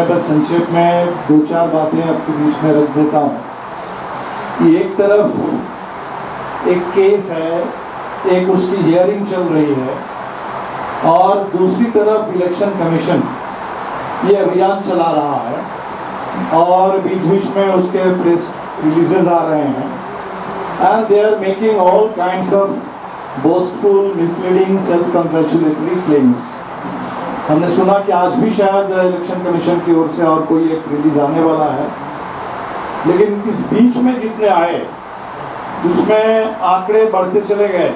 बस संक्षेप में दो चार बातें आपके बीच में रख देता हूँ कि एक तरफ एक केस है, एक उसकी हियरिंग चल रही है, और दूसरी तरफ इलेक्शन कमीशन ये अभियान चला रहा है और बीच बीच में उसके प्रेस रिलीजेस आ रहे हैं and they are making all kinds of boastful, misleading, self congratulatory claims. हमने सुना कि आज भी शायद इलेक्शन कमीशन की ओर से और कोई एक रिलीज आने वाला है, लेकिन इस बीच में जितने आए उसमें आंकड़े बढ़ते चले गए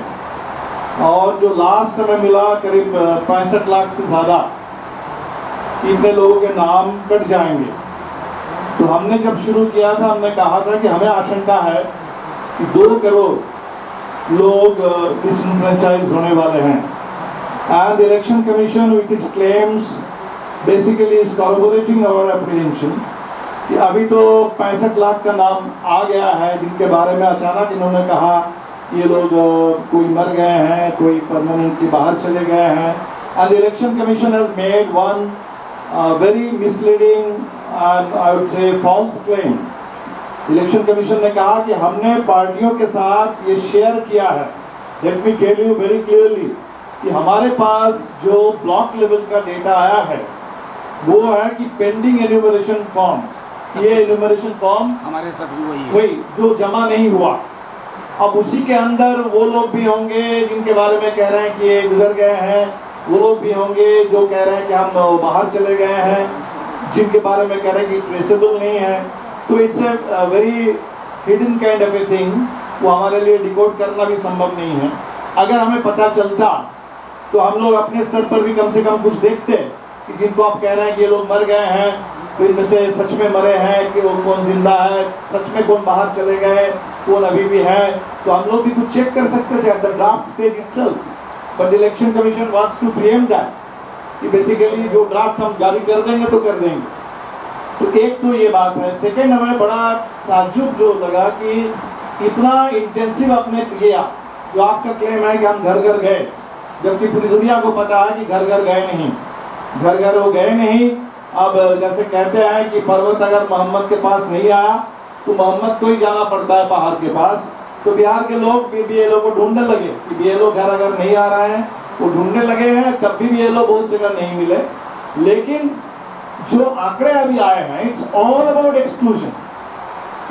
और जो लास्ट में मिला करीब 65 लाख से ज़्यादा इतने लोगों के नाम कट जाएंगे। तो हमने जब शुरू किया था हमने कहा था कि हमें आशंका है कि 2 करोड़ लोग डिसइंफ्रेंचाइज होने वाले हैं and election commission with its claims basically is corporating our apprehension कि अभी तो 65 लाख का नाम आ गया है जिनके बारे में अचानक इन्होंने कहा ये लोग कोई मर गए हैं, कोई परमानेंटली बाहर चले गए हैं and election commission has made one very misleading and I would say false claim. Election commission ने कहा कि हमने पार्टियों के साथ ये शेयर किया है, let me tell you very clearly कि हमारे पास जो ब्लॉक लेवल का डेटा आया है वो है कि पेंडिंग एन्यूमरेशन फॉर्म, ये एन्यूमरेशन फॉर्म हमारे साथ भी वही जो जमा नहीं हुआ, अब उसी के अंदर वो लोग भी होंगे जिनके बारे में कह रहे हैं कि ये गुजर गए हैं, वो लोग भी होंगे जो कह रहे हैं कि हम बाहर चले गए हैं, जिनके बारे में कह रहे हैं कि ट्रेसेबल नहीं है। तो it's a very hidden kind of a thing, वो हमारे लिए डिकोड करना भी संभव नहीं है। अगर हमें पता चलता तो हम लोग अपने स्तर पर भी कम से कम कुछ देखते कि जिनको आप कह रहे हैं कि ये लोग मर गए हैं तो इनमें से सच में मरे हैं कि वो कौन जिंदा है, सच में कौन बाहर चले गए, कौन अभी भी है, तो हम लोग भी कुछ चेक कर सकते थे at the draft stage itself. But election commission wants to preempt that कि बेसिकली जो ड्राफ्ट हम जारी कर देंगे तो कर देंगे। तो एक तो ये बात है। सेकेंड, हमें बड़ा ताज्जुब जो लगा कि इतना इंटेंसिव आपने किया, जो आपका क्लेम है कि हम घर घर गए, जबकि पूरी दुनिया को पता है कि घर घर गए नहीं, घर घर वो गए नहीं। अब जैसे कहते हैं कि पर्वत अगर मोहम्मद के पास नहीं आया तो मोहम्मद को ही जाना पड़ता है पहाड़ के पास। तो बिहार के लोग बीएलओ को ढूंढने लगे कि बीएलओ घर अगर नहीं आ रहे हैं, वो ढूंढने लगे हैं, तब भी बीएलओ बहुत जगह नहीं मिले। लेकिन जो आंकड़े अभी आए हैं, it's all about exclusion,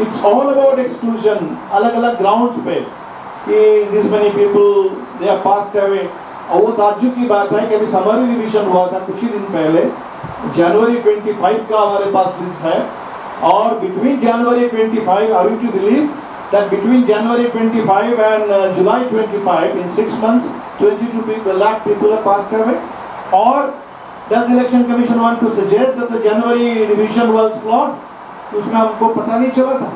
it's all about exclusion, अलग अलग ग्राउंड्स पे कि this many people they are passed away. और वो ताज्जुब की बात है कि अभी समरी रिविजन हुआ था कुछ ही दिन पहले, जनवरी 25 का हमारे पास लिस्ट है, और between January 25 are you to believe that between January 25 and July 25, in 6 months, 22 lakh people have passed away? Or does the Election Commission want to suggest that the January revision was flawed? उसमें हमको पता नहीं चला था।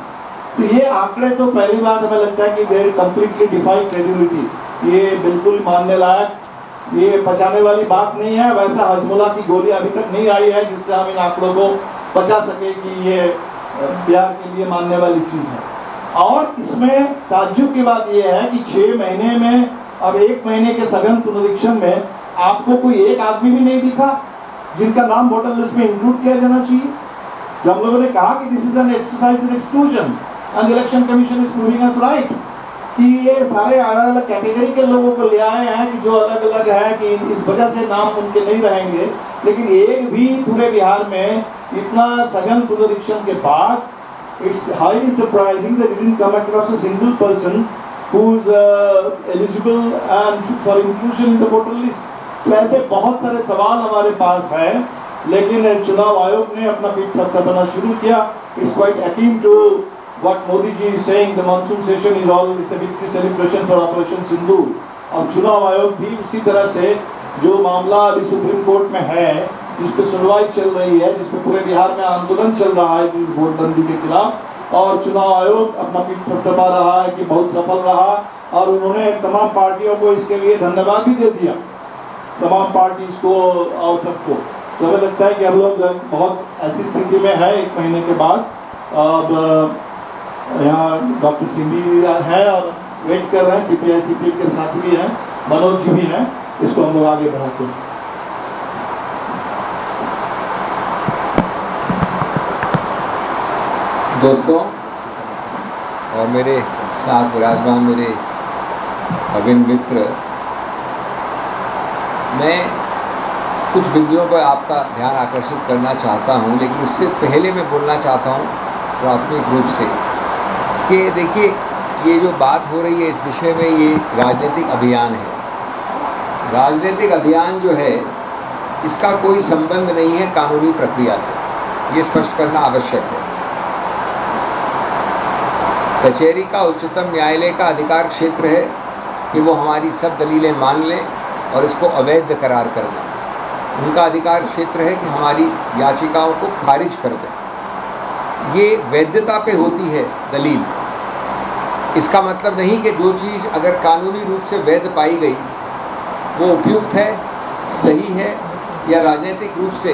तो ये आंकड़े तो पहली बात हमें लगता है कि they completely defy credibility, ये बिल्कुल मानने लायक, ये पचाने वाली बात नहीं है। वैसा हजमुला की गोली अभी तक नहीं आई है जिससे हम इन आंकड़ों को पचा सके कि ये बिहार के लिए मानने वाली चीज है। और इसमें ताज्जुब की बात यह है कि 6 महीने में, अब 1 महीने के सघन पुनरीक्षण में आपको कोई एक आदमी भी नहीं दिखा जिनका नाम वोटर लिस्ट में इंक्लूड किया जाना चाहिए। जब हम लोगों ने कहा कि this is an exercise in exclusion and election commission is proving us right कि ये सारे अलग अलग कैटेगरी के लोगों को ले आए हैं कि जो अलग अलग है कि इस वजह से नाम उनके नहीं रहेंगे, लेकिन एक भी पूरे बिहार में इतना सघन पुनरीक्षण के बाद it's highly surprising that we didn't come across a single person who's eligible and for inclusion in the voter list. तो ऐसे बहुत सारे सवाल हमारे पास है, लेकिन चुनाव आयोग ने अपना पीठ थपथपाना शुरू किया। It's quite akin to what Modi ji is saying, the monsoon session is all it's a victory celebration for Operation Sindoor। अब चुनाव आयोग भी उसी तरह से जो मामला अभी सुप्रीम कोर्ट में है, जिस पे सुनवाई चल रही है, जिस पे पूरे बिहार में आंदोलन चल रहा है वोटबंदी के खिलाफ, और चुनाव आयोग अपना पीठ थपथपा रहा है कि बहुत सफल रहा, और उन्होंने तमाम पार्टियों को इसके लिए धन्यवाद भी दे दिया, तमाम पार्टीज को और सबको। तो हमें लगता है कि हम लोग बहुत ऐसी स्थिति में है 1 महीने के बाद। अब यहाँ डॉक्टर सिंह भी है और वेट कर रहे हैं, सीपीआई सीपीएम के साथ भी हैं, मनोज जी भी हैं, इसको हम लोग आगे बढ़ाते हैं। दोस्तों और मेरे साथ विराजमान मेरे अभिन्न मित्र, मैं कुछ बिंदुओं पर आपका ध्यान आकर्षित करना चाहता हूं, लेकिन उससे पहले मैं बोलना चाहता हूं प्राथमिक रूप से कि देखिए, ये जो बात हो रही है इस विषय में, ये राजनीतिक अभियान है। राजनीतिक अभियान जो है इसका कोई संबंध नहीं है कानूनी प्रक्रिया से, ये स्पष्ट करना आवश्यक है। कचहरी का उच्चतम न्यायालय का अधिकार क्षेत्र है कि वो हमारी सब दलीलें मान लें और इसको अवैध करार कर दें। उनका अधिकार क्षेत्र है कि हमारी याचिकाओं को खारिज कर दें। ये वैधता पे होती है दलील। इसका मतलब नहीं कि जो चीज़ अगर कानूनी रूप से वैध पाई गई वो उपयुक्त है, सही है, या राजनीतिक रूप से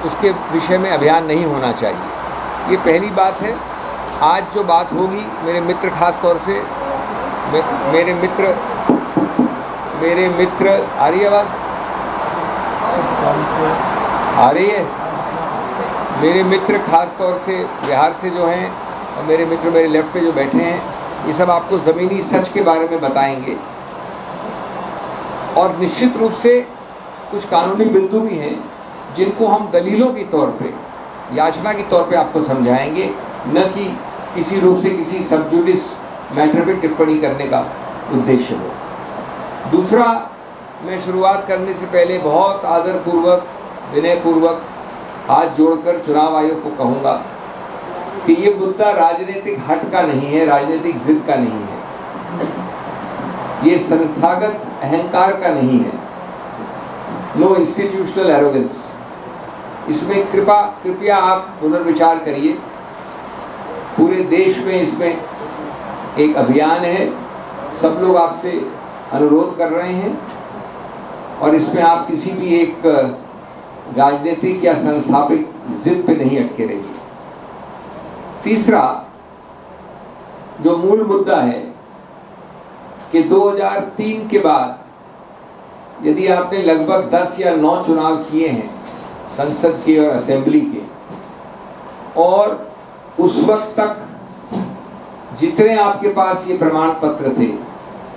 उसके विषय में अभियान नहीं होना चाहिए। ये पहली बात है। आज जो बात होगी, मेरे मित्र खास तौर से मेरे मित्र आ रही है आवाज़? आ रही है? मेरे मित्र खास तौर से बिहार से जो हैं और मेरे मित्र मेरे लेफ्ट पे जो बैठे हैं, ये सब आपको ज़मीनी सच के बारे में बताएंगे और निश्चित रूप से कुछ कानूनी बिंदु भी हैं जिनको हम दलीलों के तौर पे, याचना के तौर पे आपको समझाएंगे, न कि किसी रूप से किसी सब जुडिस मैटर पे टिप्पणी करने का उद्देश्य हो। दूसरा, मैं शुरुआत करने से पहले बहुत आदरपूर्वक, विनयपूर्वक हाथ जोड़कर चुनाव आयोग को कहूँगा कि ये मुद्दा राजनीतिक हट का नहीं है, राजनीतिक जिद का नहीं है, ये संस्थागत अहंकार का नहीं है। No institutional arrogance. इसमें कृपया आप पुनर्विचार करिए। पूरे देश में इसमें एक अभियान है, सब लोग आपसे अनुरोध कर रहे हैं और इसमें आप किसी भी एक राजनीतिक या संस्थापिक जिद पे नहीं अटके रहिए। तीसरा, जो मूल मुद्दा है कि 2003 के बाद यदि आपने लगभग 10 या 9 चुनाव किए हैं संसद के और असेंबली के, और उस वक्त तक जितने आपके पास ये प्रमाण पत्र थे,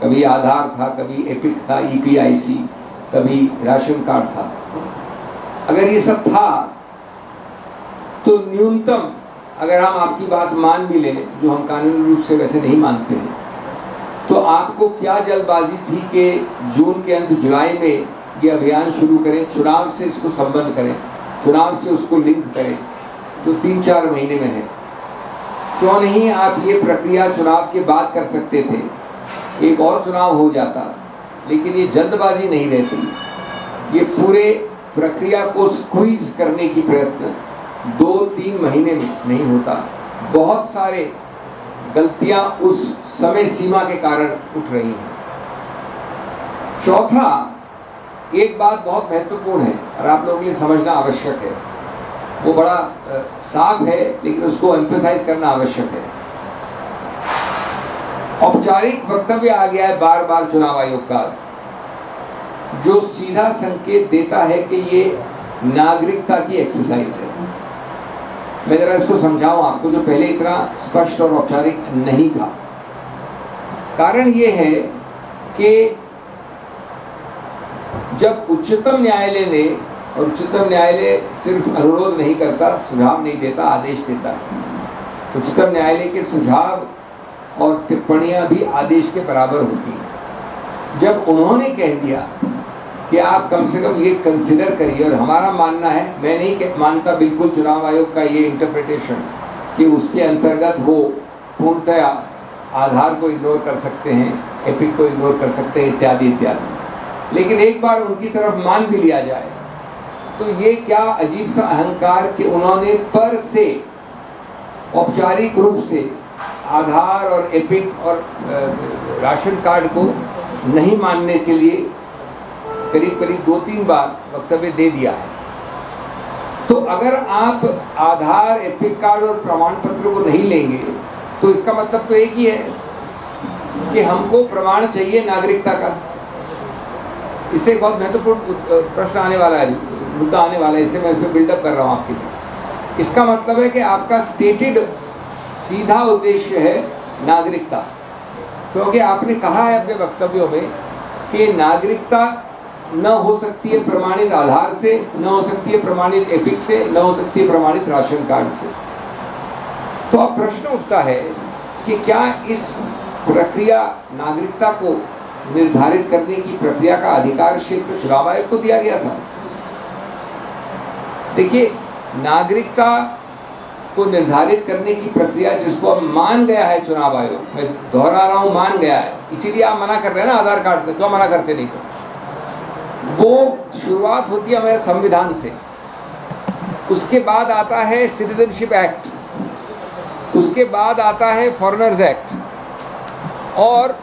कभी आधार था, कभी एपिक था, ईपीआईसी, कभी राशन कार्ड था, अगर ये सब था तो न्यूनतम, अगर हम आपकी बात मान भी लें, जो हम कानूनी रूप से वैसे नहीं मानते हैं, तो आपको क्या जल्दबाजी थी कि जून के अंत जुलाई में ये अभियान शुरू करें, चुनाव से इसको संबंध करें, चुनाव से उसको लिंक करें, जो 3-4 महीने में है। क्यों नहीं आप ये प्रक्रिया चुनाव के बाद कर सकते थे? एक और चुनाव हो जाता, लेकिन ये जल्दबाजी नहीं रहती। ये पूरे प्रक्रिया को स्क्वीज करने की प्रयत्न 2-3 महीने में नहीं होता। बहुत सारे गलतियां उस समय सीमा के कारण उठ रही हैं। चौथा, एक बात बहुत महत्वपूर्ण है और आप लोगों के लिए समझना आवश्यक है, वो बड़ा साफ है लेकिन उसको एम्फसाइज करना आवश्यक है। औपचारिक वक्तव्य आ गया है बार बार चुनाव आयोग का, जो सीधा संकेत देता है कि ये नागरिकता की एक्सरसाइज है। मैं जरा इसको समझाऊं आपको, जो पहले इतना स्पष्ट और औपचारिक नहीं था। कारण ये है कि जब उच्चतम न्यायालय ने, और उच्चतम न्यायालय सिर्फ अनुरोध नहीं करता, सुझाव नहीं देता, आदेश देता है। उच्चतम न्यायालय के सुझाव और टिप्पणियां भी आदेश के बराबर होती हैं। जब उन्होंने कह दिया कि आप कम से कम ये कंसिडर करिए, और हमारा मानना है, मैं नहीं मानता बिल्कुल चुनाव आयोग का ये इंटरप्रिटेशन कि उसके अंतर्गत वो पूर्णतया आधार को इग्नोर कर सकते हैं, एपिक को इग्नोर कर सकते हैं, इत्यादि इत्यादि। लेकिन एक बार उनकी तरफ मान भी लिया जाए तो ये क्या अजीब सा अहंकार कि उन्होंने पर से औपचारिक रूप से आधार और एपिक और राशन कार्ड को नहीं मानने के लिए करीब करीब 2-3 बार वक्तव्य दे दिया है। तो अगर आप आधार, एपिक कार्ड और प्रमाण पत्र को नहीं लेंगे तो इसका मतलब तो एक ही है कि हमको प्रमाण चाहिए नागरिकता का। इससे एक बहुत महत्वपूर्ण प्रश्न आने वाला है, मुद्दा आने वाला है, इसलिए मैं इसमें बिल्डअप कर रहा हूँ आपके लिए। इसका मतलब है कि आपका स्टेटेड सीधा उद्देश्य है नागरिकता, क्योंकि आपने कहा है अपने वक्तव्यों में कि नागरिकता न हो सकती है प्रमाणित आधार से, न हो सकती है प्रमाणित एपिक से, न हो सकती है प्रमाणित राशन कार्ड से। तो अब प्रश्न उठता है कि क्या इस प्रक्रिया, नागरिकता को निर्धारित करने की प्रक्रिया का अधिकार क्षेत्र चुनाव आयोग को दिया गया था? देखिए, नागरिकता को निर्धारित करने की प्रक्रिया जिसको अब मान गया है चुनाव आयोग, मैं दोहरा रहा हूं, मान गया है, इसीलिए आप मना कर रहे हैं ना आधार कार्ड पे, क्यों मना करते नहीं? तो वो शुरुआत होती है हमारे संविधान से, उसके बाद आता है सिटीजनशिप एक्ट, उसके बाद आता है फॉरेनर्स एक्ट, और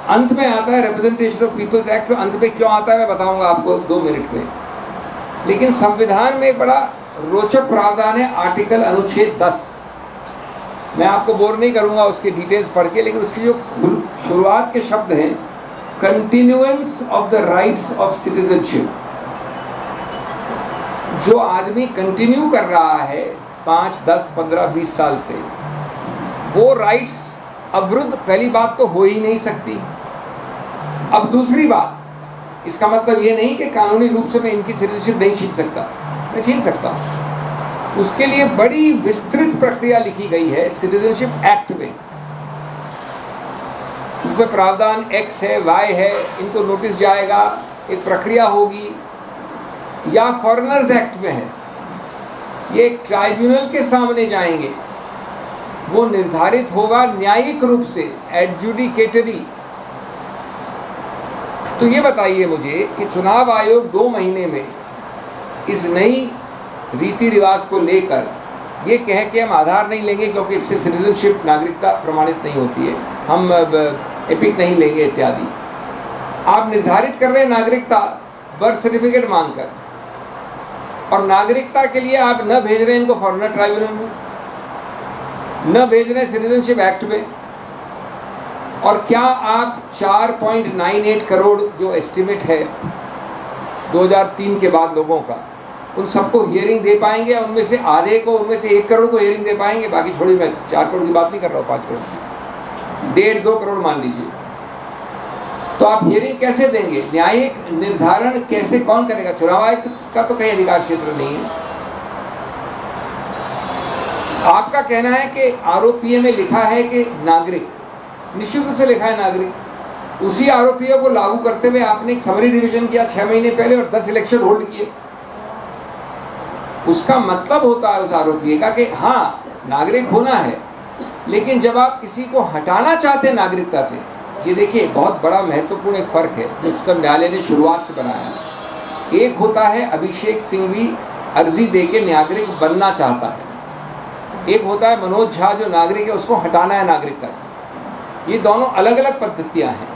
अंत में आता है रिप्रेजेंटेशन ऑफ पीपल्स एक्ट। अंत में क्यों आता है मैं बताऊंगा आपको 2 मिनट में। लेकिन संविधान में एक बड़ा रोचक प्रावधान है, आर्टिकल अनुच्छेद 10। मैं आपको बोर नहीं करूंगा उसके डिटेल्स पढ़ के, लेकिन उसकी जो शुरुआत के शब्द हैं, continuance of the rights of citizenship. जो आदमी कंटिन्यू कर रहा है 5, 10, 15, 20 साल से, वो राइट्स अवरुद्ध पहली बात तो हो ही नहीं सकती। अब दूसरी बात, इसका मतलब ये नहीं कि कानूनी रूप से मैं इनकी सिटीजनशिप नहीं छीन सकता, मैं छीन सकता हूं। उसके लिए बड़ी विस्तृत प्रक्रिया लिखी गई है सिटीजनशिप एक्ट में। उसमें प्रावधान X है, Y है, इनको नोटिस जाएगा, एक प्रक्रिया होगी। या फॉरेनर्स एक्ट में है, ये एक ट्राइब्यूनल के सामने जाएंगे, वो निर्धारित होगा न्यायिक रूप से, एडजुडिकेटरी। तो ये बताइए मुझे कि चुनाव आयोग 2 महीने में इस नई रीति रिवाज को लेकर ये कहे कि हम आधार नहीं लेंगे क्योंकि इससे सिटीजनशिप, नागरिकता प्रमाणित नहीं होती है, हम एपिक नहीं लेंगे इत्यादि। आप निर्धारित कर रहे हैं नागरिकता बर्थ सर्टिफिकेट मांगकर, और नागरिकता के लिए आप न भेज रहे हैं इनको फॉरेनर ट्राइब्यूनल में, न भेज रहे हैं सिटीजनशिप एक्ट में। और क्या आप 4.98 करोड़ जो एस्टिमेट है 2003 के बाद लोगों का, उन सबको हियरिंग दे पाएंगे? या उनमें से आधे को, उनमें से 1 करोड़ को हियरिंग दे पाएंगे? बाकी छोड़ी, मैं 4 करोड़ की बात नहीं कर रहा हूँ, 5 करोड़ की, 1.5-2 करोड़ मान लीजिए। तो आप हियरिंग कैसे देंगे? न्यायिक निर्धारण कैसे, कौन करेगा? चुनाव आयोग का तो कहीं अधिकार क्षेत्र नहीं है। आपका कहना है कि आरोपीए में लिखा है कि नागरिक, निश्चित रूप से लिखा है नागरिक। उसी आरोपीओ को लागू करते हुए आपने एक समरी डिवीजन किया 6 महीने पहले और 10 इलेक्शन होल्ड किए। उसका मतलब होता है उस आरोपी का कि हाँ नागरिक होना है, लेकिन जब आप किसी को हटाना चाहते हैं नागरिकता से, ये देखिए बहुत बड़ा महत्वपूर्ण एक फर्क है जो उच्चतम न्यायालय ने शुरुआत से बनाया। एक होता है अभिषेक सिंघवी अर्जी देके नागरिक बनना चाहता है, एक होता है मनोज झा जो नागरिक है उसको हटाना है नागरिकता से। ये दोनों अलग अलग पद्धतियां हैं।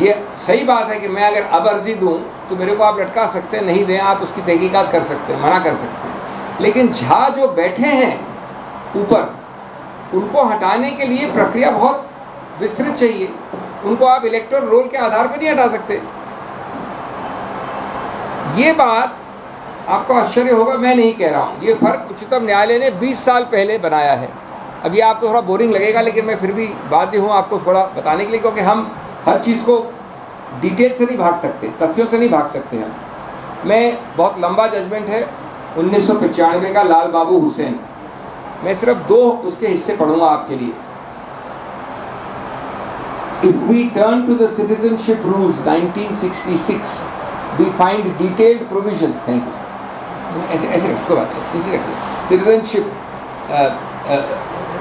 ये सही बात है कि मैं अगर अब अर्जी दूं तो मेरे को आप लटका सकते हैं, नहीं दें आप उसकी तहकीकात कर सकते हैं, मना कर सकते हैं। लेकिन झा जो बैठे हैं ऊपर, उनको हटाने के लिए प्रक्रिया बहुत विस्तृत चाहिए। उनको आप इलेक्टोरल रोल के आधार पर नहीं हटा सकते। ये बात आपको आश्चर्य होगा, मैं नहीं कह रहा हूं। ये फर्क उच्चतम न्यायालय ने 20 साल पहले बनाया है। अभी आपको थोड़ा बोरिंग लगेगा, लेकिन मैं फिर भी बाध्य हूं आपको थोड़ा बताने के लिए, क्योंकि हम हर चीज़ को डिटेल से नहीं भाग सकते, तथ्यों से नहीं भाग सकते हम। मैं बहुत लंबा जजमेंट है 1995 का लाल बाबू हुसैन, मैं सिर्फ 2 उसके हिस्से पढ़ूंगा आपके लिए। If we turn to the citizenship rules 1966, we find detailed provisions. Thank you. ऐसे रखो बात है, इसी रख लो। Citizenship,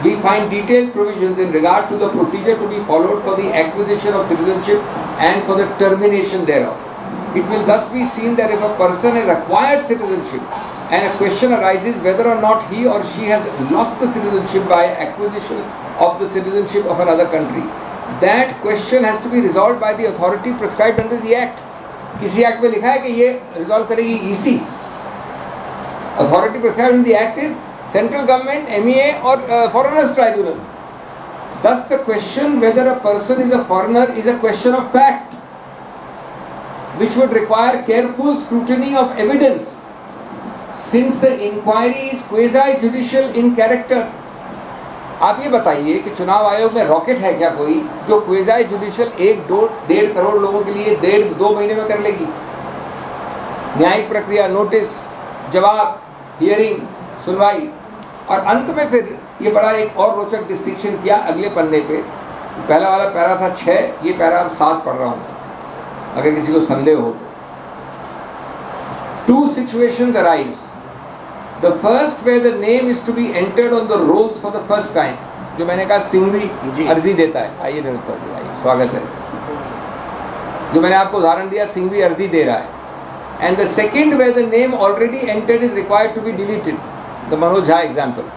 we find detailed provisions in regard to the procedure to be followed for the acquisition of citizenship and for the termination thereof. It will thus be seen that if a person has acquired citizenship and a question arises whether or not he or she has lost the citizenship by acquisition of the citizenship of another country, that question has to be resolved by the authority prescribed under the act. किसी act में लिखा है कि ये resolve करेगी EC. Authority prescribed in the act is central government, MEA or foreigners tribunal. Thus the question whether a person is a foreigner is a question of fact, which would require careful scrutiny of evidence. since the inquiry is quasi judicial in character, आप ये बताइए कि चुनाव आयोग में rocket है क्या कोई जो क्वेज़ाई जुडिशियल 1-2-1.5 करोड़ लोगों के लिए 1.5-2 महीने में कर लेगी? न्यायिक प्रक्रिया, नोटिस, जवाब, हियरिंग, सुनवाई, और अंत में फिर ये बड़ा एक और रोचक डिस्टिंक्शन किया अगले पन्ने पे। पहला वाला पैरा था 6, ये पैरा 7 पढ़ रहा हूँ अगर किसी को संदेह हो तो। 2 situations arise. The first where the name is to be entered on the rolls for the first time, जो मैंने कहा सिंघवी अर्जी देता है। आइए निरुत्तर जी, आइए, स्वागत है। जो मैंने आपको उदाहरण दिया, सिंघवी अर्जी दे रहा है। And the second where the name already entered is required to be deleted, the Manoj Jha example.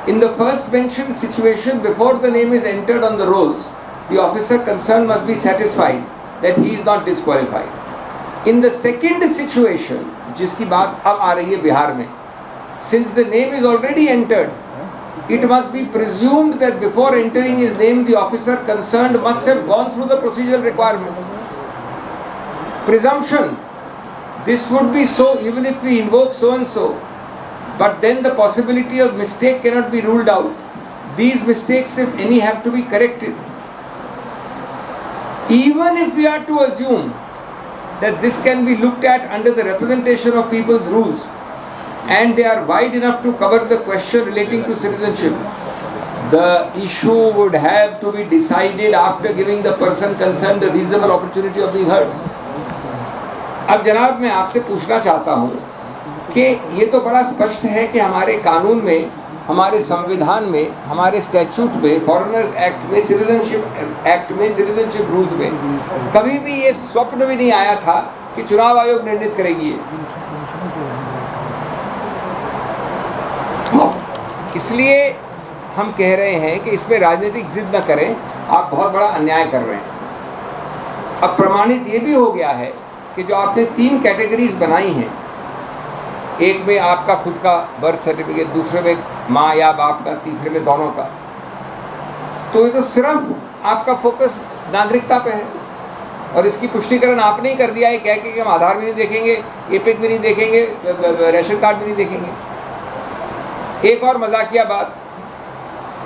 In the first mentioned situation, before the name is entered on the rolls, the officer concerned must be satisfied that he is not disqualified. In the second situation, जिसकी बात अब आ रही है बिहार में, since the name is already entered, it must be presumed that before entering his name, the officer concerned must have gone through the procedural requirements. Presumption. This would be so even if we invoke so and so, but then the possibility of mistake cannot be ruled out. These mistakes, if any, have to be corrected. Even if we are to assume that this can be looked at under the representation of people's rules, and they are wide enough to cover the question relating to citizenship, the issue would have to be decided after giving the person concerned a reasonable opportunity of being heard. अब जनाब मैं आपसे पूछना चाहता हूँ कि ये तो बड़ा स्पष्ट है कि हमारे कानून में, हमारे संविधान में, हमारे स्टैट्यूट में, फॉरेनर्स एक्ट में, सिटीजनशिप रूल्स में कभी भी ये स्वप्न भी नहीं आया था कि चुनाव आयोग निर्णित करेगी ये। इसलिए हम कह रहे हैं कि इसमें राजनीतिक जिद न करें, आप बहुत बड़ा अन्याय कर रहे हैं। अब प्रमाणित ये भी हो गया है कि जो आपने 3 कैटेगरीज बनाई हैं, एक में आपका खुद का बर्थ सर्टिफिकेट, दूसरे में माँ या बाप का, तीसरे में दोनों का, तो ये तो सिर्फ आपका फोकस नागरिकता पे है। और इसकी पुष्टिकरण आपने ही कर दिया है कह के कि हम आधार भी नहीं देखेंगे, एपिक भी नहीं देखेंगे, रेशन कार्ड भी नहीं देखेंगे। एक और मजाकिया बात,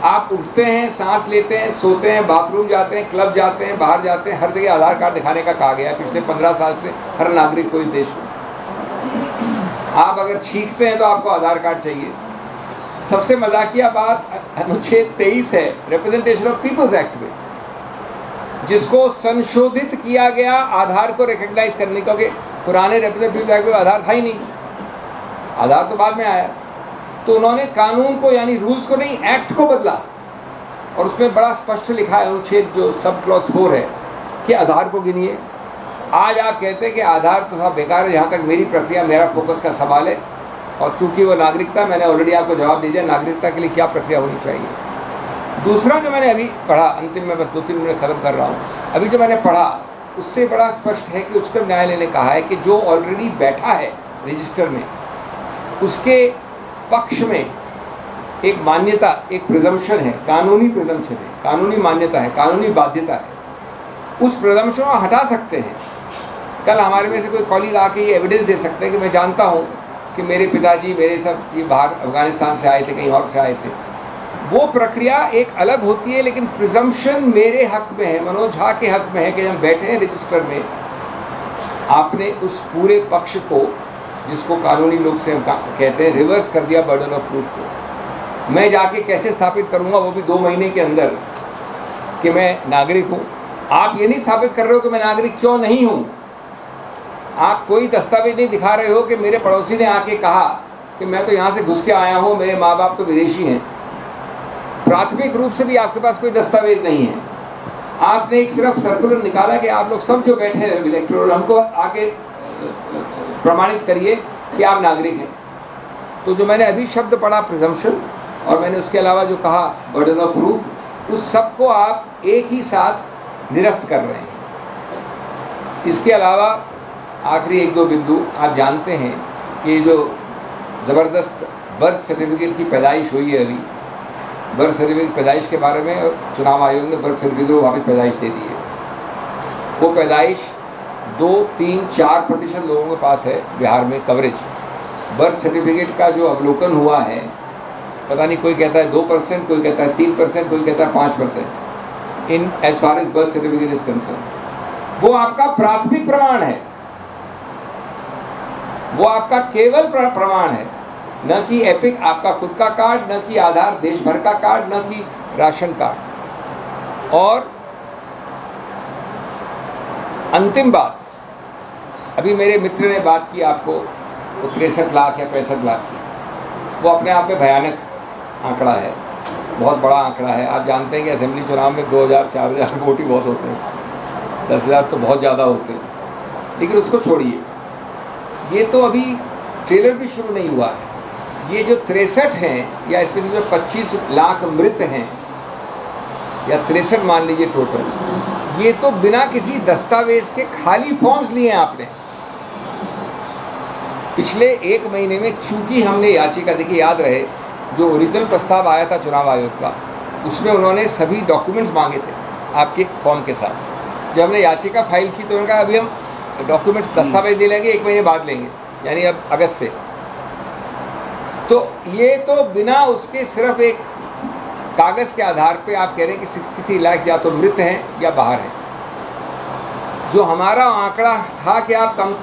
आप उठते हैं, सांस लेते हैं, सोते हैं, बाथरूम जाते हैं, क्लब जाते हैं, बाहर जाते हैं, हर जगह आधार कार्ड दिखाने का कहा गया है पिछले 15 साल से हर नागरिक को इस देश में। आप अगर छींकते हैं तो आपको आधार कार्ड चाहिए। सबसे मजाकिया बात अनुच्छेद 23 है रिप्रेजेंटेशन ऑफ पीपल्स एक्ट में, जिसको संशोधित किया गया आधार को रिकॉग्नाइज करने, क्योंकि पुराने रिप्रेजेंटेटिव एक्ट में आधार था ही नहीं, आधार तो बाद में आया। तो उन्होंने कानून को यानी रूल्स को नहीं, एक्ट को बदला, और उसमें बड़ा स्पष्ट लिखा है अनुच्छेद जो सब क्लॉज 4 है कि आधार को गिनिए। आज आप कहते हैं कि आधार तो सब बेकार है, जहाँ तक मेरी प्रक्रिया, मेरा फोकस का सवाल है, और चूंकि वो नागरिकता, मैंने ऑलरेडी आपको जवाब दे दिया नागरिकता के लिए क्या प्रक्रिया होनी चाहिए। दूसरा जो मैंने अभी पढ़ा, अंतिम में बस 2-3 मिनट खत्म कर रहा हूँ, अभी जो मैंने पढ़ा उससे बड़ा स्पष्ट है कि उच्चतम न्यायालय ने कहा है कि जो ऑलरेडी बैठा है रजिस्टर में, उसके पक्ष में एक मान्यता, एक प्रिजम्पशन है, कानूनी प्रिजम्पशन है, कानूनी मान्यता है, कानूनी बाध्यता है। उस प्रिजम्पशन को हटा सकते हैं। कल हमारे में से कोई कॉलीग आके ये एविडेंस दे सकते हैं कि मैं जानता हूँ कि मेरे पिताजी, मेरे सब ये बाहर अफगानिस्तान से आए थे, कहीं और से आए थे। वो प्रक्रिया एक अलग होती है, लेकिन प्रिजम्पशन मेरे हक में है, मनोज झा के हक में है कि हम बैठे हैं रजिस्टर में, आपने उस पूरे पक्ष को, जिसको कानूनी लोग से हम कहते हैं, रिवर्स कर दिया बर्डन ऑफ प्रूफ को। मैं जाके कैसे स्थापित करूंगा, वो भी 2 महीने के अंदर, कि मैं नागरिक हूं? आप ये नहीं स्थापित कर रहे हो कि मैं नागरिक क्यों नहीं हूं। आप कोई दस्तावेज नहीं दिखा रहे हो कि मेरे पड़ोसी ने आके कहा कि मैं तो यहाँ से घुस के आया हूँ, मेरे माँ बाप तो विदेशी हैं। प्राथमिक रूप से भी आपके पास कोई दस्तावेज नहीं है। आपने एक सिर्फ सर्कुलर निकाला कि आप लोग सब जो बैठे हैं इलेक्टोरल, हमको आके प्रमाणित करिए कि आप नागरिक हैं। तो जो मैंने अभी शब्द पढ़ा प्रिजम्पशन, और मैंने उसके अलावा जो कहा बर्डन ऑफ प्रूफ, उस सब को आप एक ही साथ निरस्त कर रहे हैं। इसके अलावा आखिरी 1-2 बिंदु, आप जानते हैं कि जो ज़बरदस्त बर्थ सर्टिफिकेट की पैदाइश हुई है, अभी बर्थ सर्टिफिकेट पैदाइश के बारे में चुनाव आयोग ने बर्थ सर्टिफिकेट को वापस पैदाइश दे दी है। वो पैदाइश 2, 3, 4% लोगों के पास है बिहार में कवरेज। बर्थ सर्टिफिकेट का जो अवलोकन हुआ है, पता नहीं कोई कहता है 2%, कोई कहता है 3%, कोई कहता है 5%, in as far as birth certificate is concern, वो आपका प्राथमिक प्रमाण है, वो आपका केवल प्रमाण है, न कि एपिक आपका खुद का कार्ड, न कि आधार देश भर का कार्ड, न कि राशन कार्ड। और अंतिम बात, अभी मेरे मित्र ने बात की आपको 63 लाख या 65 लाख की, वो अपने आप में भयानक आंकड़ा है, बहुत बड़ा आंकड़ा है। आप जानते हैं कि असेंबली चुनाव में 2000-4000 वोट ही बहुत होते हैं, 10,000 तो बहुत ज़्यादा होते हैं। लेकिन उसको छोड़िए, ये तो अभी ट्रेलर भी शुरू नहीं हुआ है। ये जो 63 हैं या इसमें से जो 25 लाख मृत हैं या 63 मान लीजिए टोटल, ये तो बिना किसी दस्तावेज के खाली फॉर्म्स लिए हैं आपने। पिछले 1 महीने में चूंकि हमने याचिका, देखिए याद रहे जो ओरिजिनल प्रस्ताव आया था चुनाव आयोग का, उसमें उन्होंने सभी डॉक्यूमेंट्स मांगे थे आपके फॉर्म के साथ। जब हमने याचिका फाइल की तो उन्होंने कहा अभी हम डॉक्यूमेंट्स दस्तावेज दे लेंगे, 1 महीने बाद लेंगे, यानी अब अगस्त से। तो ये तो बिना उसके सिर्फ एक कागज के आधार पे आप कह रहे हैं कि 63 लाख या तो मृत हैं या बाहर हैं। जो हमारा आंकड़ा था कि आप कम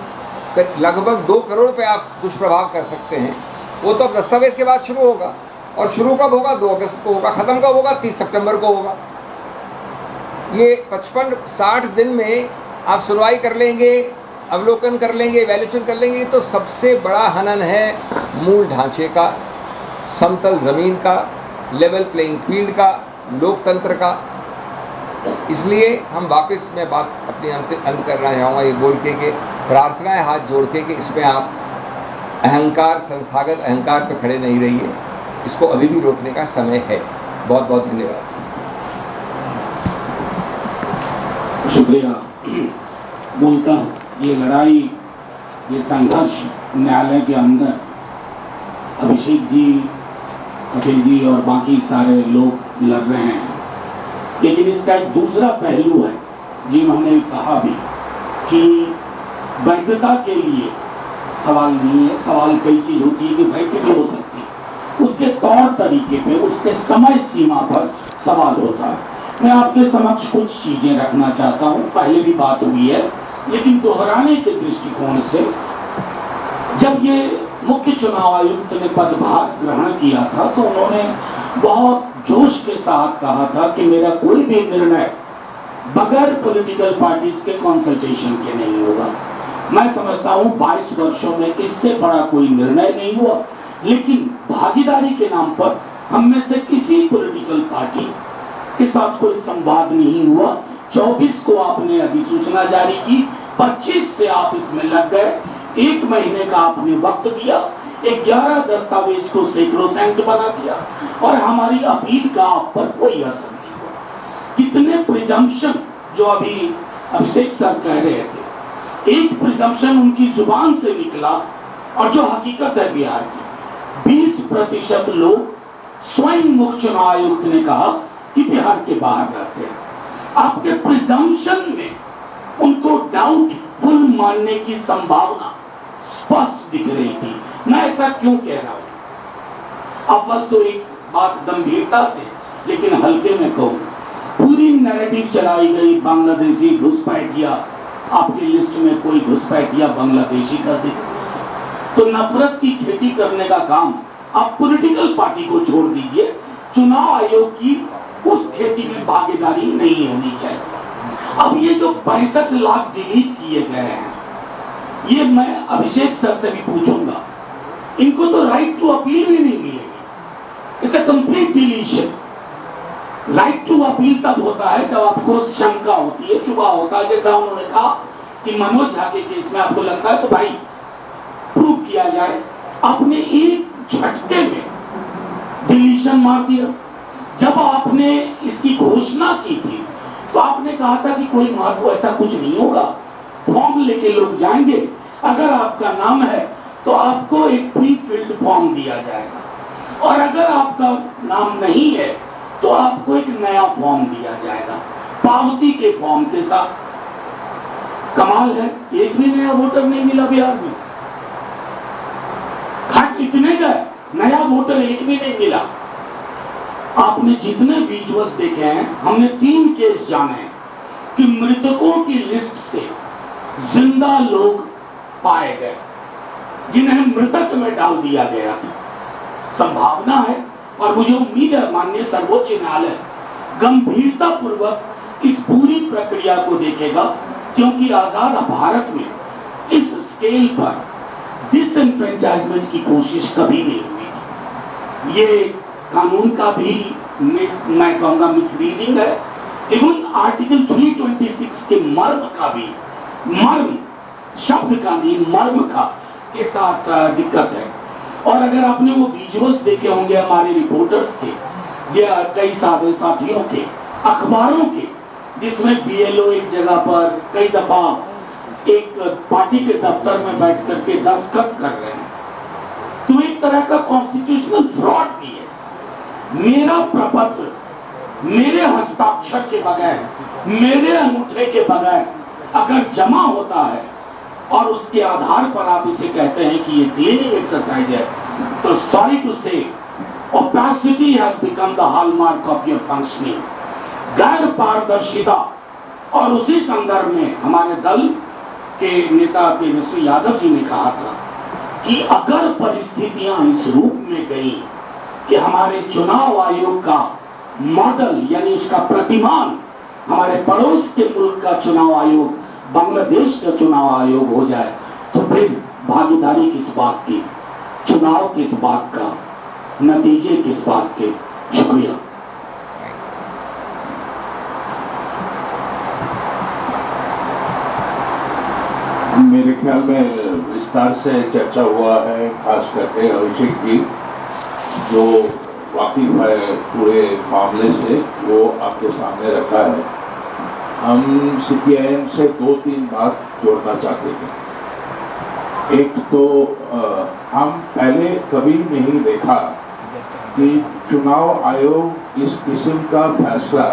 लगभग 2 करोड़ पे आप दुष्प्रभाव कर सकते हैं, वो तो अब दस्तावेज के बाद शुरू होगा। और शुरू कब होगा? 2 अगस्त को होगा। ख़त्म कब होगा? 30 सितंबर को होगा। ये 55-60 दिन में आप सुनवाई कर लेंगे, अवलोकन कर लेंगे, वैल्यूएशन कर लेंगे। तो सबसे बड़ा हनन है मूल ढांचे का, समतल ज़मीन का, लेवल प्लेइंग फील्ड का, लोकतंत्र का। इसलिए हम वापस मैं बात अपनी अंत करना चाहूँगा ये बोल के कि प्रार्थना है हाथ जोड़ के कि इसमें आप अहंकार, संस्थागत अहंकार पे खड़े नहीं रहिए। इसको अभी भी रोकने का समय है। बहुत बहुत धन्यवाद। शुक्रिया। मूलतः ये लड़ाई, ये संघर्ष न्यायालय के अंदर अभिषेक जी, कपिल जी और बाकी सारे लोग लड़ रहे हैं, लेकिन इसका एक दूसरा पहलू है। जी हमने कहा भी कि वैधता के लिए सवाल नहीं है, सवाल कई चीज होती है कि वैध भी हो सकती है, उसके तौर तरीके पे, उसके समय सीमा पर सवाल होता है। मैं आपके समक्ष कुछ चीजें रखना चाहता हूं। पहले भी बात हुई है, लेकिन दोहराने के दृष्टिकोण से, जब ये मुख्य चुनाव आयुक्त ने पदभार ग्रहण किया था तो उन्होंने बहुत जोश के साथ कहा था कि मेरा कोई भी निर्णय बगैर पॉलिटिकल पार्टीज के कंसल्टेशन के नहीं होगा। मैं समझता हूं 22 वर्षों में इससे बड़ा कोई निर्णय नहीं हुआ, लेकिन भागीदारी के नाम पर हम में से किसी पॉलिटिकल पार्टी के साथ कोई संवाद नहीं हुआ। 24 को आपने अधिसूचना जारी की, 25 से आप इसमें लग गए, 1 महीने का आपने वक्त दिया, 11 दस्तावेज को सैक्रोसैंक्ट बना दिया और हमारी अपील का आप पर कोई असर नहीं हुआ। कितने प्रिजम्पशन जो अभी अभिषेक सर कह रहे थे, एक प्रिजम्पशन उनकी जुबान से निकला और जो हकीकत है बिहार की, 20% लोग स्वयं मुख्य चुनाव आयुक्त ने कहा कि बिहार के बाहर रहते हैं। आपके प्रिजम्पशन में उनको डाउटफुल मानने की संभावना स्पष्ट दिख रही थी। मैं ऐसा क्यों कह रहा हूं? अव्वल तो एक बात गंभीरता से लेकिन हल्के में कहूं, पूरी नैरेटिव चलाई गई बांग्लादेशी घुसपैठिया, आपकी लिस्ट में कोई घुसपैठिया बांग्लादेशी का जिक्र, तो नफरत की खेती करने का काम आप पॉलिटिकल पार्टी को छोड़ दीजिए। चुनाव आयोग की उस खेती में भागीदारी नहीं होनी चाहिए। अब ये जो 62 लाख डिलीट किए गए हैं, ये मैं अभिषेक सर से भी पूछूंगा, इनको तो राइट टू अपील भी नहीं मिलेगी। It's a complete deletion. Right to appeal तब होता है जब आपको शंका होती है, शुबा होता है। जैसा उन्होंने कहा कि मनोज झा के केस में आपको लगता है तो भाई प्रूव किया जाए। आपने एक झटके में डिलीशन मार दिया। जब आपने इसकी घोषणा की थी तो आपने कहा था कि कोई महत्व ऐसा कुछ नहीं होगा, फॉर्म लेके लोग जाएंगे, अगर आपका नाम है तो आपको एक प्री फिल्ड फॉर्म दिया जाएगा और अगर आपका नाम नहीं है तो आपको एक नया फॉर्म दिया जाएगा पावती के फॉर्म के साथ। कमाल है, एक भी नया वोटर नहीं मिला बिहार में। नया वोटर एक भी नहीं मिला। आपने जितने विजुअल्स देखे हैं, हमने 3 केस जाने हैं कि मृतकों की लिस्ट से जिंदा लोग पाए गए जिन्हें मृतक में डाल दिया गया था। संभावना है और मुझे उम्मीद है माननीय सर्वोच्च न्यायालय गंभीरता पूर्वक इस पूरी प्रक्रिया को देखेगा, क्योंकि आजाद भारत में इस स्केल पर डिसएनफ्रेंचाइजमेंट की कोशिश कभी नहीं हुई। ये कानून का भी मैं कहूंगा मिसरीडिंग है। इवन आर्टिकल 326 के मर्म का भी, मर्म शब्द का नहीं मर्म का के साथ दिक्कत है। और अगर आपने वो विजुअल्स देखे होंगे हमारे रिपोर्टर्स के, कई सारे साथियों के, अखबारों के, जिसमें बीएलओ एक जगह पर कई दफा एक पार्टी के दफ्तर में बैठ करके दस्तखत कर रहे हैं, तो एक तरह का कॉन्स्टिट्यूशनल फ्रॉड भी है। मेरा प्रपत्र मेरे हस्ताक्षर के बगैर, मेरे अंगूठे के बगैर अगर जमा होता है और उसके आधार पर आप इसे कहते हैं कि ये क्लीनिंग एक्सरसाइज है, तो सॉरी टू से opacity has become the hallmark of your functioning। गैर पारदर्शिता। और उसी संदर्भ में हमारे दल के नेता तेजस्वी यादव जी ने कहा था कि अगर परिस्थितियां इस रूप में गई कि हमारे चुनाव आयोग का मॉडल यानी उसका प्रतिमान हमारे पड़ोस के मुल्क का चुनाव आयोग, बांग्लादेश का चुनाव आयोग हो जाए, तो फिर भागीदारी किस बात की, चुनाव किस बात का, नतीजे किस बात के। शुक्रिया। मेरे ख्याल में विस्तार से चर्चा हुआ है, खास करके अभिषेक जी जो वाकिफ है पूरे मामले से वो आपके सामने रखा है। हम सीपीआईएम से 2-3 बात जोड़ना चाहते हैं। एक तो हम पहले कभी नहीं देखा कि चुनाव आयोग इस किस्म का फैसला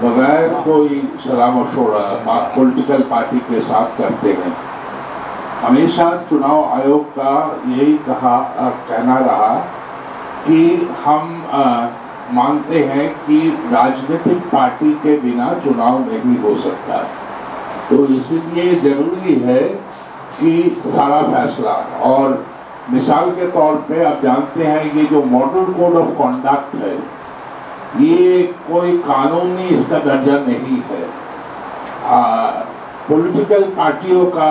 बगैर कोई सलाह मशवरा पॉलिटिकल पार्टी के साथ करते हैं। हमेशा चुनाव आयोग का यही कहना रहा कि हम मानते हैं कि राजनीतिक पार्टी के बिना चुनाव नहीं हो सकता, तो इसीलिए जरूरी है कि सारा फैसला, और मिसाल के तौर पे आप जानते हैं ये जो मॉडल कोड ऑफ कॉन्डक्ट है ये कोई कानूनी इसका दर्जा नहीं है। पॉलिटिकल पार्टियों का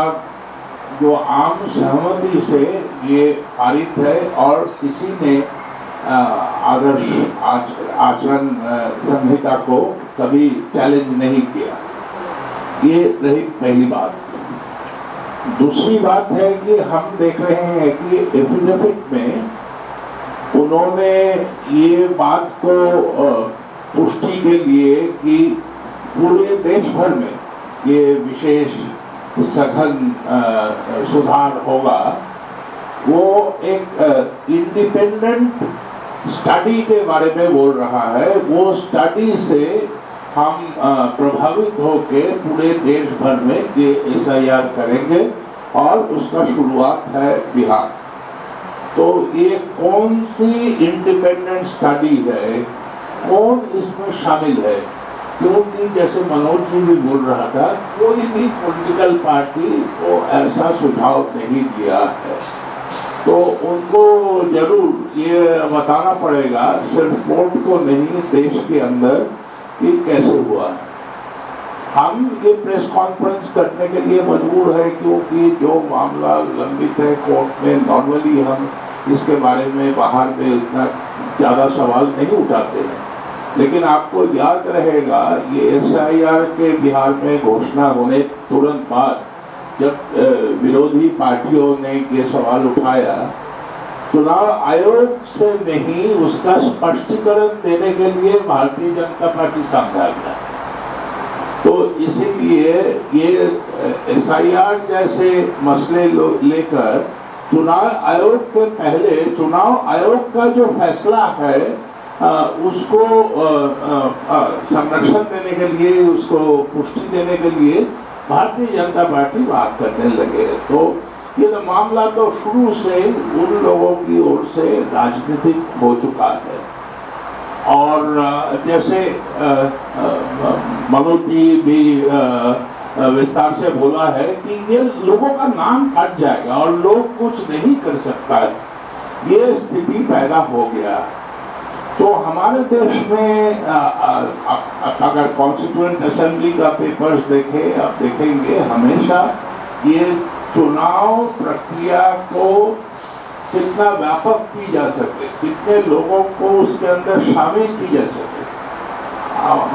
जो आम सहमति से ये पारित है और किसी ने आदर्श आचरण संहिता को कभी चैलेंज नहीं किया। ये रही पहली बात। दूसरी बात है कि हम देख रहे हैं कि एफिडेविट में उन्होंने ये बात को पुष्टि के लिए कि पूरे देश भर में ये विशेष सघन सुधार होगा, वो एक इंडिपेंडेंट स्टडी के बारे में बोल रहा है। वो स्टडी से हम प्रभावित होकर पूरे देश भर में ये SIR करेंगे और उसका शुरुआत है बिहार। तो ये कौन सी इंडिपेंडेंट स्टडी है, कौन इसमें शामिल है? क्योंकि जैसे मनोज जी भी बोल रहा था, कोई भी पॉलिटिकल पार्टी को ऐसा सुझाव नहीं दिया है, तो उनको जरूर ये बताना पड़ेगा सिर्फ कोर्ट को नहीं, देश के अंदर कि कैसे हुआ है। हम ये प्रेस कॉन्फ्रेंस करने के लिए मजबूर है क्योंकि जो मामला लंबित है कोर्ट में, नॉर्मली हम इसके बारे में बाहर में इतना ज़्यादा सवाल नहीं उठाते हैं। लेकिन आपको याद रहेगा ये SIR के बिहार में घोषणा होने तुरंत बाद जब विरोधी पार्टियों ने ये सवाल उठाया, चुनाव आयोग से नहीं उसका स्पष्टीकरण देने के लिए भारतीय जनता पार्टी सामने आ गया। तो इसीलिए ये SIR जैसे मसले लेकर चुनाव आयोग के पहले चुनाव आयोग का जो फैसला है उसको संरक्षण देने के लिए, उसको पुष्टि देने के लिए भारतीय जनता पार्टी बात करने लगे। तो ये तो मामला तो शुरू से उन लोगों की ओर से राजनीतिक हो चुका है। और जैसे मनोज जी भी विस्तार से बोला है कि ये लोगों का नाम कट जाएगा और लोग कुछ नहीं कर सकता है, ये स्थिति पैदा हो गया। तो हमारे देश में अगर कॉन्स्टिट्यूएंट असेंबली का पेपर्स देखें, आप देखेंगे हमेशा ये चुनाव प्रक्रिया को कितना व्यापक की जा सके, कितने लोगों को उसके अंदर शामिल की जा सके।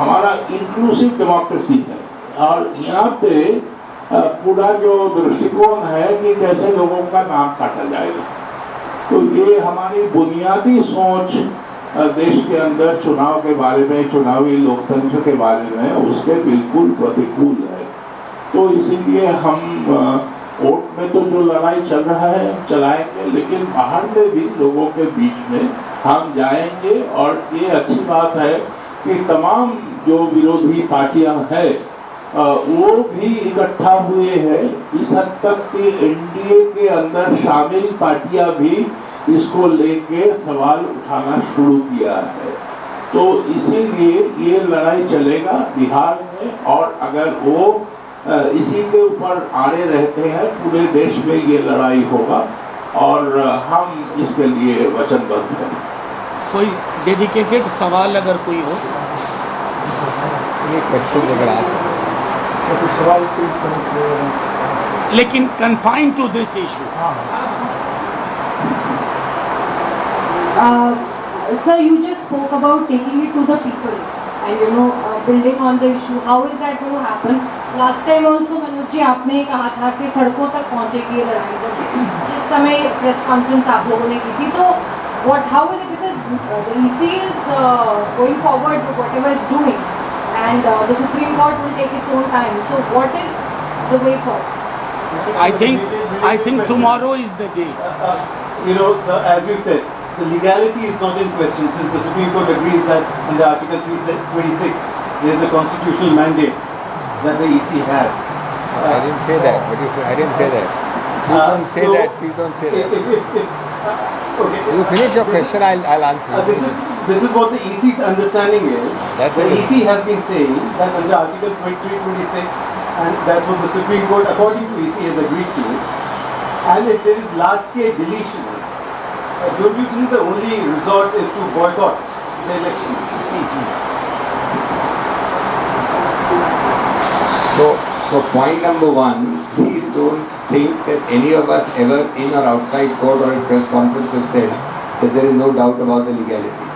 हमारा इंक्लूसिव डेमोक्रेसी है और यहाँ पे पूरा जो दृष्टिकोण है कि कैसे लोगों का नाम काटा जाएगा, तो ये हमारी बुनियादी सोच देश के अंदर चुनाव के बारे में, चुनावी लोकतंत्र के बारे में उसके बिल्कुल प्रतिकूल है। तो इसीलिए हम वोट में तो जो लड़ाई चल रहा है चलाएंगे, लेकिन बाहर में भी लोगों के बीच में हम जाएंगे। और ये अच्छी बात है कि तमाम जो विरोधी पार्टियां हैं वो भी इकट्ठा हुए हैं। इस हद तक कि एनडीए के अंदर शामिल पार्टियां भी इसको लेके सवाल उठाना शुरू किया है। तो इसीलिए ये लड़ाई चलेगा बिहार में, और अगर वो इसी के ऊपर आड़े रहते हैं पूरे देश में ये लड़ाई होगा और हम इसके लिए वचनबद्ध हैं। कोई डेडिकेटेड सवाल अगर कोई हो, ये क्वेश्चन अगर आ सकते सवाल लेकिन confined to this issue. Sir, you just spoke about taking it to the people and building on the issue. How is that going to happen? Last time also Manoj ji आपने कहा था कि सड़कों तक पहुंचेगी ये लड़ाई। जिस समय प्रेस कॉन्फ्रेंस आप लोगों ने की थी, तो how is it, because the EC is going forward with whatever it's doing and the Supreme Court will take its own time. So what is the way forward? I think tomorrow is the day. Sir, as you said, the legality is not in question since the Supreme Court agrees that under Article 26 there is a constitutional mandate that the EC has. I didn't say that. I didn't say that. Please don't say that. Please don't say that. Okay. You finish your question, I'll answer. This is what the EC's understanding is. That's the it. EC has been saying that under Article 23, 26, and that's what the Supreme Court, according to EC, has agreed to. And if there is large-scale deletion, don't you think the only resort is to boycott the elections? So point number one, please don't think that any of us ever in or outside court or in press conference have said that there is no doubt about the legality.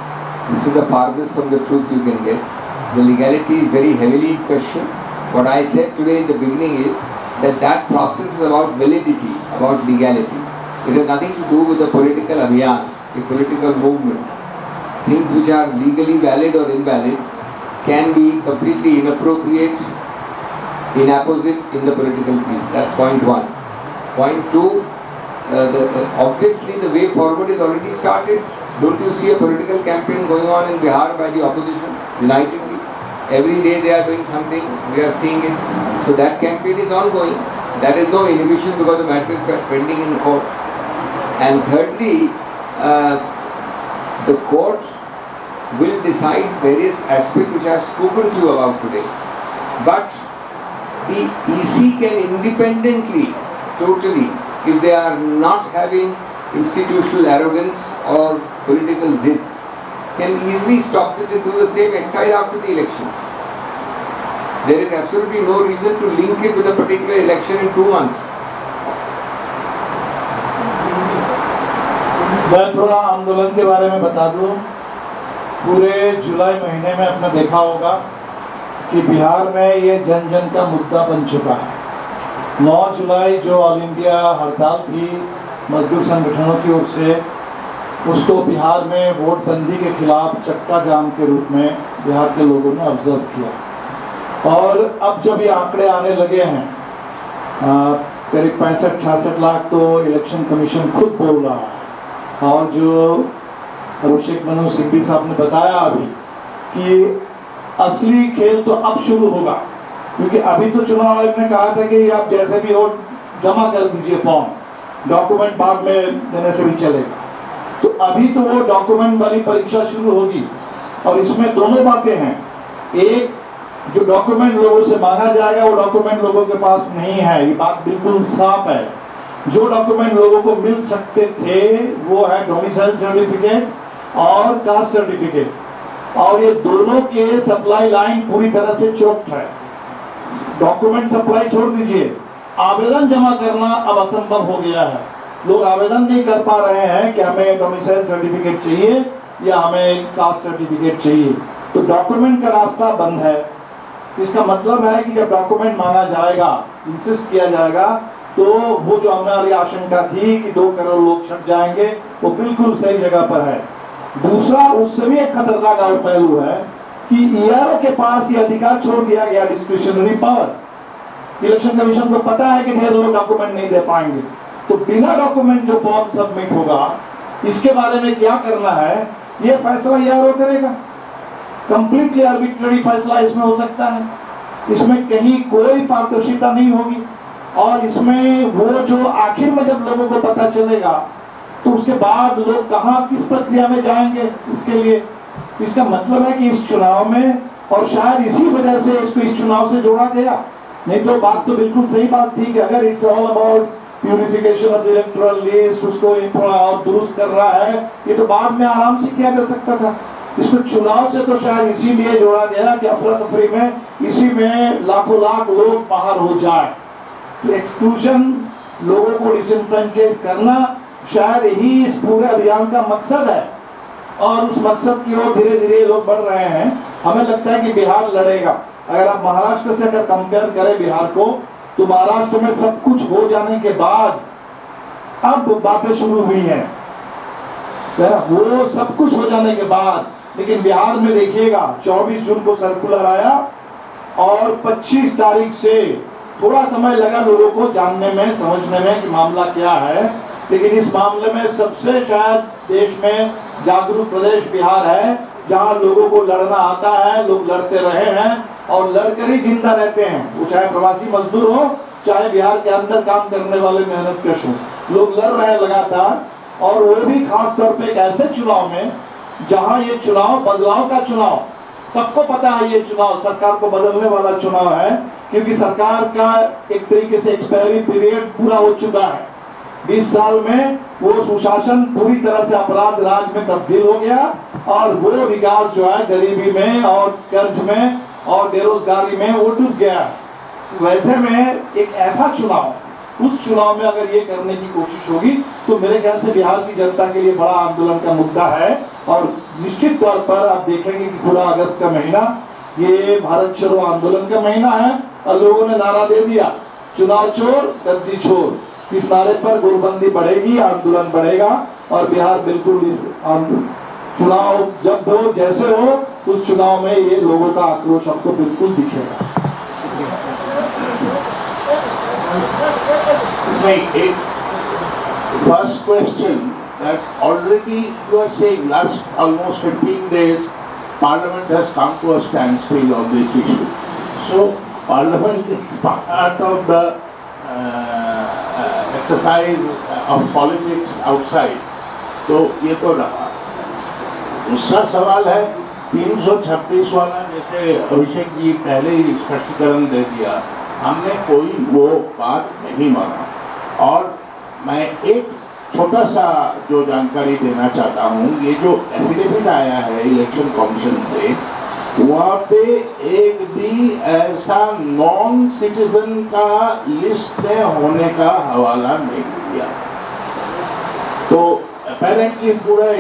This is the farthest from the truth you can get. The legality is very heavily in question. What I said today in the beginning is that process is about validity, about legality. It has nothing to do with the political abhiyan, a political movement. Things which are legally valid or invalid can be completely inappropriate, inapposite in the political field. That's point one. Point two, obviously the way forward is already started. Don't you see a political campaign going on in Bihar by the opposition unitedly? Every day they are doing something, we are seeing it. So that campaign is ongoing. There is no inhibition because the matter is pending in court. And thirdly, the court will decide various aspects which I have spoken to you about today. But the EC can independently, totally, if they are not having institutional arrogance or political zid, can easily stop this and do the same exercise after the elections. There is absolutely no reason to link it with a particular election in 2 months. मैं थोड़ा आंदोलन के बारे में बता दूं। पूरे जुलाई महीने में आपने देखा होगा कि बिहार में ये जन जन का मुद्दा बन चुका है। 9 जुलाई जो ऑल इंडिया हड़ताल थी मजदूर संगठनों की ओर से, उसको बिहार में वोट बंदी के खिलाफ चक्का जाम के रूप में बिहार के लोगों ने ऑब्जर्व किया। और अब जब ये आंकड़े आने लगे हैं, करीब 65-66 लाख तो इलेक्शन कमीशन खुद बोल रहा है। और जो अभिषेक मनु सिंघवी साहब ने बताया अभी कि असली खेल तो अब शुरू होगा, क्योंकि अभी तो चुनाव आयोग ने कहा था कि आप जैसे भी हो जमा कर दीजिए फॉर्म, डॉक्यूमेंट बाद में देने से भी चलेगा। तो अभी तो वो डॉक्यूमेंट वाली परीक्षा शुरू होगी और इसमें दोनों बातें हैं। एक, जो डॉक्यूमेंट लोगों से मांगा जाएगा वो डॉक्यूमेंट लोगों के पास नहीं है, ये बात बिल्कुल साफ है। जो डॉक्यूमेंट लोगों को मिल सकते थे वो है डोमिसाइल सर्टिफिकेट और कास्ट सर्टिफिकेट, और ये दोनों के सप्लाई लाइन पूरी तरह से चोक्ड है। डॉक्यूमेंट सप्लाई छोड़ दीजिए, आवेदन जमा करना अब असंभव हो गया है। लोग आवेदन नहीं कर पा रहे हैं कि हमें डोमिसाइल सर्टिफिकेट चाहिए या हमें कास्ट सर्टिफिकेट चाहिए, तो डॉक्यूमेंट का रास्ता बंद है। इसका मतलब है कि जब डॉक्यूमेंट मांगा जाएगा, इंसिस्ट किया जाएगा, तो वो जो हमारी आशंका थी कि 2 करोड़ लोग छट जाएंगे, वो बिल्कुल सही जगह पर है। दूसरा, उससे भी एक खतरनाक और पहलू है कि ईआरओ के पास ये अधिकार छोड़ दिया गया, डिस्क्रिशनरी पावर। इलेक्शन कमीशन को पता है कि ढेर लोग डॉक्यूमेंट नहीं दे पाएंगे, तो बिना डॉक्यूमेंट जो फॉर्म सबमिट होगा, इसके बारे में क्या करना है ये फैसला ईआरओ करेगा। कंप्लीटली आर्बिट्ररी फैसला इसमें हो सकता है, इसमें कहीं कोई पारदर्शिता नहीं होगी, और इसमें वो जो आखिर में जब लोगों को पता चलेगा तो उसके बाद लोग कहां किस प्रक्रिया में जाएंगे इसके लिए। इसका मतलब है कि इस चुनाव में, और शायद इसी वजह से इसको इस चुनाव से जोड़ा गया, नहीं तो बात तो बिल्कुल सही बात थी कि अगर it's all about purification of electoral list, उसको और दुरुस्त कर रहा है, ये तो बाद में आराम से किया जा सकता था। इसको चुनाव से तो शायद इसीलिए जोड़ा गया कि अफरा तफरी में इसी में लाखों लाख लोग बाहर हो जाए। तो एक्सक्लूजन, लोगों को डिसएनफ्रेंचाइज करना, शायद यही इस पूरे अभियान का मकसद है, और उस मकसद की ओर धीरे धीरे लोग बढ़ रहे हैं। हमें लगता है कि बिहार लड़ेगा। अगर आप महाराष्ट्र से अगर कंपेयर करें बिहार को, तो महाराष्ट्र में सब कुछ हो जाने के बाद अब बातें शुरू हुई हैं, वो सब कुछ हो जाने के बाद। लेकिन बिहार में देखिएगा 24 जून को सर्कुलर आया और 25 तारीख से थोड़ा समय लगा लोगों को जानने में, समझने में कि मामला क्या है। लेकिन इस मामले में सबसे शायद देश में जागरूक प्रदेश बिहार है, जहां लोगों को लड़ना आता है, लोग लड़ते रहे हैं और लड़कर ही जिंदा रहते हैं। वो चाहे प्रवासी मजदूर हो, चाहे बिहार के अंदर काम करने वाले मेहनत कश हो, लोग लड़ रहे हैं लगातार। और वो भी खास तौर पे एक ऐसे चुनाव में जहां ये चुनाव बदलाव का चुनाव, सबको पता है ये चुनाव सरकार को बदलने वाला चुनाव है, क्योंकि सरकार का एक तरीके से एक्सपायरी पीरियड पूरा हो चुका है। 20 साल में वो सुशासन पूरी तरह से अपराध राज में तब्दील हो गया, और वो विकास जो है गरीबी में और कर्ज में और बेरोजगारी में वो डूब गया। वैसे में एक ऐसा चुनाव, उस चुनाव में अगर ये करने की कोशिश होगी तो मेरे ख्याल से बिहार की जनता के लिए बड़ा आंदोलन का मुद्दा है। और निश्चित तौर पर आप देखेंगे कि पूरा अगस्त का महीना ये भारत छोड़ो आंदोलन का महीना है, और लोगों ने नारा दे दिया, चुनाव चोर गद्दी छोड़। इस नारे पर गोलबंदी बढ़ेगी, आंदोलन बढ़ेगा, और बिहार बिल्कुल इस चुनाव जब हो जैसे हो उस चुनाव में ये लोगों का आक्रोश आपको बिल्कुल दिखेगा। एक first question that already you are saying last almost 15 days Parliament has come to a standstill on this issue. So Parliament is part of the exercise of politics outside. तो ये तो रहा। दूसरा सवाल है 326 वाला, जैसे अभिषेक जी पहले ही स्पष्टीकरण दे दिया, हमने कोई वो बात नहीं माना। और मैं एक छोटा सा जो जानकारी देना चाहता हूँ, ये जो एफिडेविट आया है इलेक्शन कमीशन से, वहाँ पे एक भी ऐसा नॉन सिटीजन का लिस्ट में होने का हवाला नहीं दिया। तो अपेरेंटली पूरा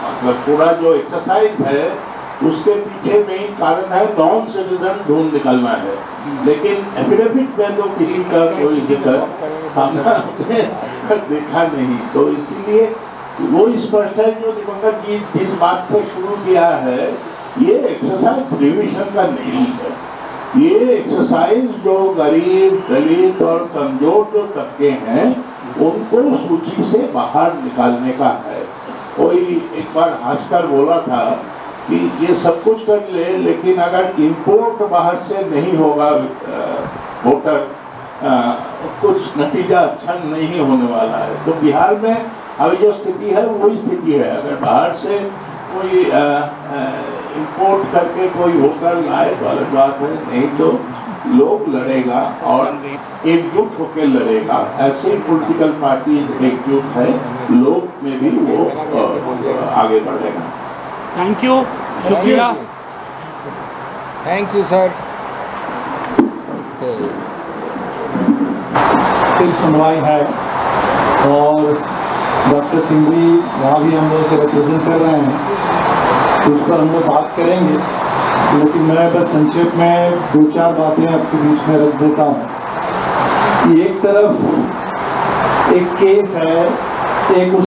मतलब पूरा जो एक्सरसाइज है उसके पीछे मेन कारण है नॉन सिटीजन ढूंढ निकालना है। लेकिन एफिडेविट में तो किसी का कोई जिक्र हमने देखा नहीं। तो इसीलिए वो स्पष्ट है जो दिवंगत जी जिस बात से शुरू किया है, ये एक्सरसाइज रिविजन का नहीं है। ये एक्सरसाइज जो गरीब दलित और कमजोर जो तबके हैं उनको सूची से बाहर निकालने का है। कोई एक बार हंसकर बोला था कि ये सब कुछ कर ले, लेकिन अगर इंपोर्ट बाहर से नहीं होगा वोटर कुछ नतीजा अच्छा नहीं होने वाला है। तो बिहार में अभी जो स्थिति है वही स्थिति है। अगर बाहर से कोई इंपोर्ट करके कोई होकर लाए तो अलग बात है, नहीं तो लोग लड़ेगा और एकजुट होकर लड़ेगा। ऐसे पॉलिटिकल पार्टी एकजुट है, लोग में भी वो आगे बढ़ेगा। थैंक यू, शुक्रिया। Thank you sir. फिर सुनवाई है और डॉक्टर सिंह भी वहाँ भी हम लोग से रिप्रेजेंट कर रहे हैं, तो उस पर हम लोग बात करेंगे। लेकिन मैं बस संक्षेप में 2-4 बातें आपके बीच में रख देता हूँ कि एक तरफ एक केस है, एक